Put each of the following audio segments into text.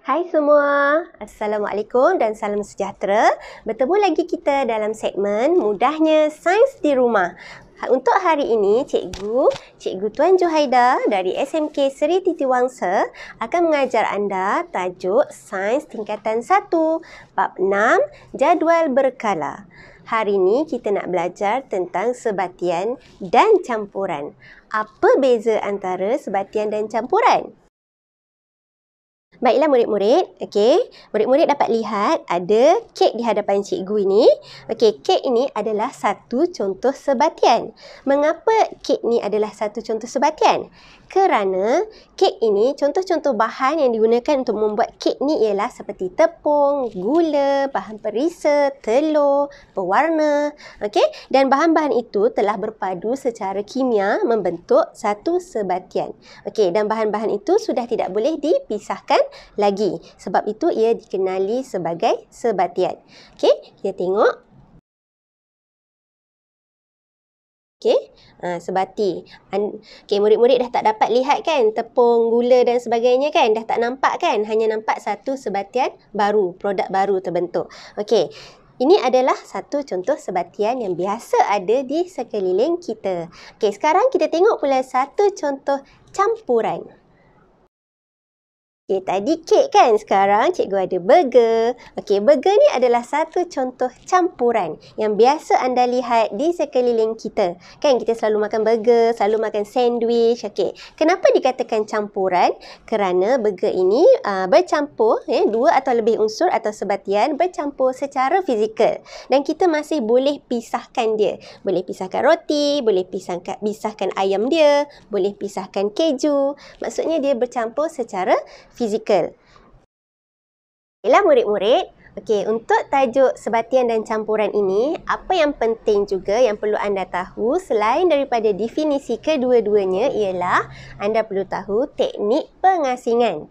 Hai semua, Assalamualaikum dan salam sejahtera. Bertemu lagi kita dalam segmen Mudahnya Sains di Rumah. Untuk hari ini, Cikgu Tuan Juhaida dari SMK Seri Titiwangsa akan mengajar anda tajuk Sains Tingkatan 1, Bab 6, Jadual Berkala. Hari ini kita nak belajar tentang sebatian dan campuran. Apa beza antara sebatian dan campuran? Baiklah murid-murid, murid-murid dapat lihat ada kek di hadapan cikgu ini. Kek ini adalah satu contoh sebatian. Mengapa kek ni adalah satu contoh sebatian? Kerana kek ini, contoh-contoh bahan yang digunakan untuk membuat kek ni ialah seperti tepung, gula, bahan perisa, telur, pewarna. Dan bahan-bahan itu telah berpadu secara kimia membentuk satu sebatian. Dan bahan-bahan itu sudah tidak boleh dipisahkan lagi. Sebab itu ia dikenali sebagai sebatian. Kita tengok. Sebati. Murid-murid dah tak dapat lihat kan tepung, gula dan sebagainya kan? Dah tak nampak kan? Hanya nampak satu sebatian baru, produk baru terbentuk. Ini adalah satu contoh sebatian yang biasa ada di sekeliling kita. Sekarang kita tengok pula satu contoh campuran. Tadi kek kan, sekarang cikgu ada burger. Burger ni adalah satu contoh campuran yang biasa anda lihat di sekeliling kita. Kan kita selalu makan burger, selalu makan sandwich. Kenapa dikatakan campuran? Kerana burger ini bercampur, dua atau lebih unsur atau sebatian bercampur secara fizikal. Dan kita masih boleh pisahkan dia. Boleh pisahkan roti, boleh pisahkan ayam dia, boleh pisahkan keju. Maksudnya dia bercampur secara fizikal. Baiklah murid-murid, untuk tajuk sebatian dan campuran ini, apa yang penting juga yang perlu anda tahu selain daripada definisi kedua-duanya ialah anda perlu tahu teknik pengasingan.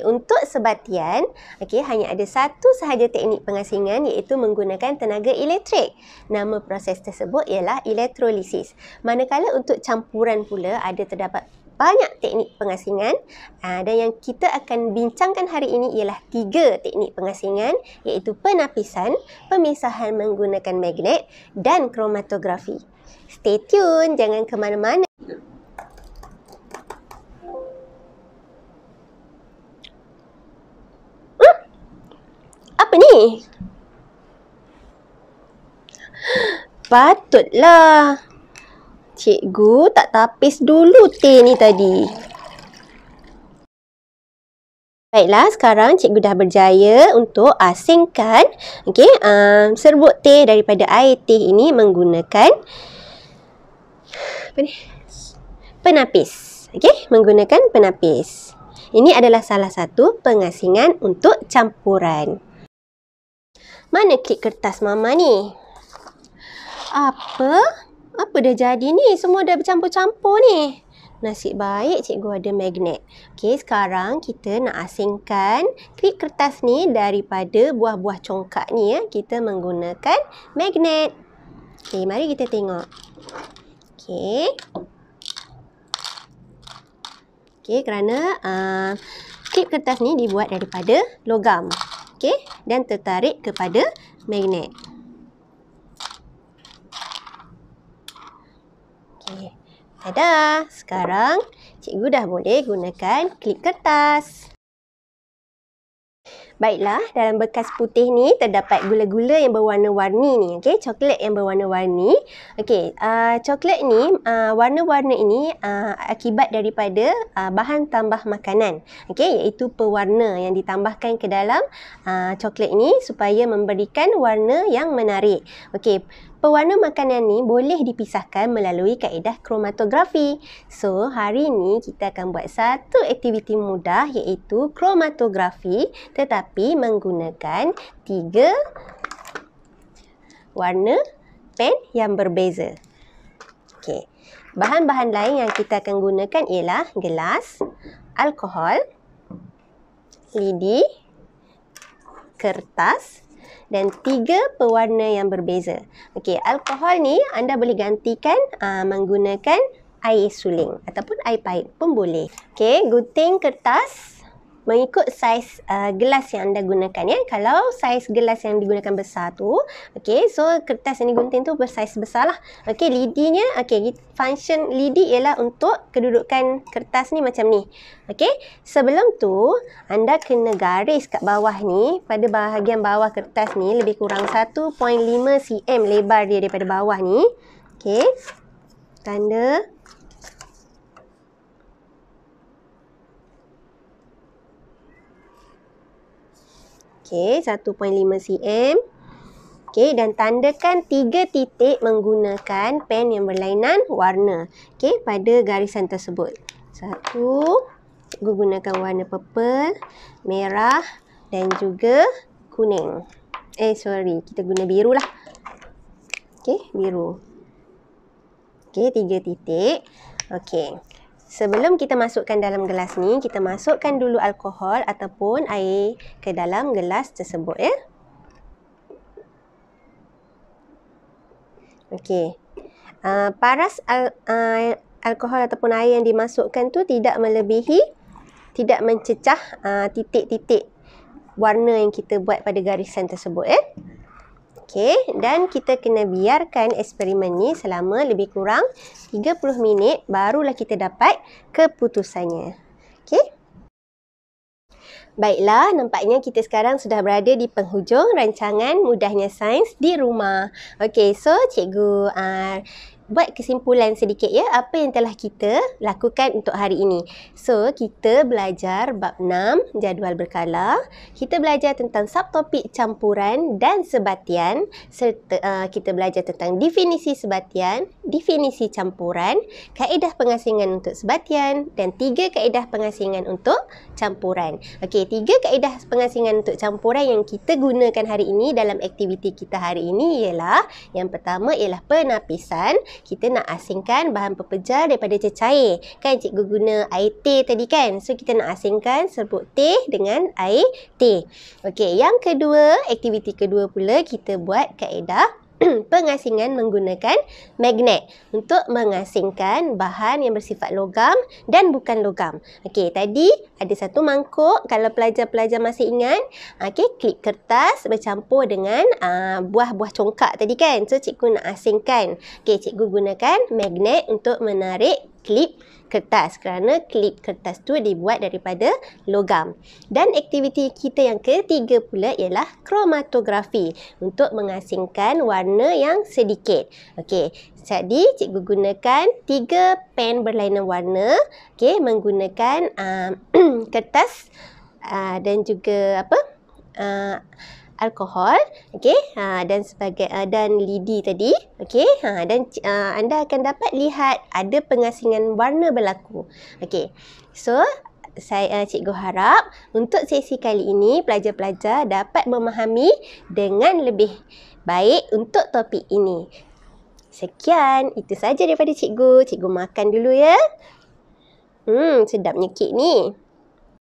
Untuk sebatian, hanya ada satu sahaja teknik pengasingan iaitu menggunakan tenaga elektrik. Nama proses tersebut ialah elektrolisis. Manakala untuk campuran pula terdapat banyak teknik pengasingan dan yang kita akan bincangkan hari ini ialah 3 teknik pengasingan iaitu penapisan, pemisahan menggunakan magnet dan kromatografi. Stay tune, jangan ke mana-mana. Apa ni? Patutlah cikgu tak tapis dulu teh ni tadi. Baiklah, sekarang cikgu dah berjaya untuk asingkan serbuk teh daripada air teh ini menggunakan penapis. Menggunakan penapis. Ini adalah salah satu pengasingan untuk campuran. Mana klip kertas mama ni? Apa dah jadi ni? Semua dah bercampur-campur ni. Nasib baik cikgu ada magnet. Sekarang kita nak asingkan klip kertas ni daripada buah-buah congkak ni. Kita menggunakan magnet. Mari kita tengok. Kerana klip kertas ni dibuat daripada logam. Dan tertarik kepada magnet. Tada! Sekarang cikgu dah boleh gunakan klip kertas. Baiklah, dalam bekas putih ni terdapat gula-gula yang berwarna-warni ni. Coklat yang berwarna-warni. Coklat ni, warna-warna ini akibat daripada bahan tambah makanan. Iaitu pewarna yang ditambahkan ke dalam coklat ini supaya memberikan warna yang menarik. Pewarna makanan ni boleh dipisahkan melalui kaedah kromatografi. So, hari ini kita akan buat satu aktiviti mudah iaitu kromatografi tetapi menggunakan 3 warna pen yang berbeza. Bahan-bahan lain yang kita akan gunakan ialah gelas, alkohol, lidi, kertas dan 3 pewarna yang berbeza. Alkohol ni anda boleh gantikan menggunakan air suling ataupun air pahit pun boleh. Gunting kertas mengikut saiz gelas yang anda gunakan ya. Kalau saiz gelas yang digunakan besar tu, okey, so kertas yang digunting tu bersaiz besar lah. Okey, lidinya, okey, function lidi ialah untuk kedudukan kertas ni macam ni. Okey, sebelum tu anda kena garis kat bawah ni, pada bahagian bawah kertas ni lebih kurang 1.5 cm lebar dia daripada bawah ni. Okey, tanda. Okey, 1.5 cm. Okey, dan tandakan 3 titik menggunakan pen yang berlainan warna. Okey, pada garisan tersebut. 1, cikgu gunakan warna purple, merah dan juga kuning. Kita guna biru lah. Okey, biru. Okey, 3 titik. Okey. Sebelum kita masukkan dalam gelas ni, kita masukkan dulu alkohol ataupun air ke dalam gelas tersebut ya. Okey. Paras alkohol ataupun air yang dimasukkan tu tidak melebihi, tidak mencecah titik-titik warna yang kita buat pada garisan tersebut ya. Okey, dan kita kena biarkan eksperimen ni selama lebih kurang 30 minit barulah kita dapat keputusannya. Okey. Baiklah, nampaknya kita sekarang sudah berada di penghujung rancangan Mudahnya Sains di Rumah. Okey, so cikgu buat kesimpulan sedikit ya, apa yang telah kita lakukan untuk hari ini. So, kita belajar bab 6, jadual berkala. Kita belajar tentang subtopik campuran dan sebatian. Serta kita belajar tentang definisi sebatian, definisi campuran, kaedah pengasingan untuk sebatian dan 3 kaedah pengasingan untuk campuran. Okey, 3 kaedah pengasingan untuk campuran yang kita gunakan hari ini dalam aktiviti kita hari ini ialah, yang pertama ialah penapisan. Kita nak asingkan bahan pepejar daripada cecair. Kan cikgu guna air teh tadi kan? So, kita nak asingkan serbuk teh dengan air teh. Okey, yang kedua, aktiviti kedua pula kita buat kaedah pengasingan menggunakan magnet untuk mengasingkan bahan yang bersifat logam dan bukan logam. Okey, tadi ada satu mangkuk, kalau pelajar-pelajar masih ingat, okey, klip kertas bercampur dengan buah-buah congkak tadi kan. So, cikgu nak asingkan. Okey, cikgu gunakan magnet untuk menarik klip kertas kerana klip kertas tu dibuat daripada logam. Dan aktiviti kita yang ketiga pula ialah kromatografi untuk mengasingkan warna yang sedikit. Okey, jadi cikgu gunakan 3 pen berlainan warna, okey, menggunakan kertas dan juga alkohol, okey, dan lidi tadi, okey, dan anda akan dapat lihat ada pengasingan warna berlaku. Okey, so cikgu harap untuk sesi kali ini pelajar-pelajar dapat memahami dengan lebih baik untuk topik ini. Sekian, itu saja daripada cikgu. Cikgu makan dulu ya. Sedapnya kek ni.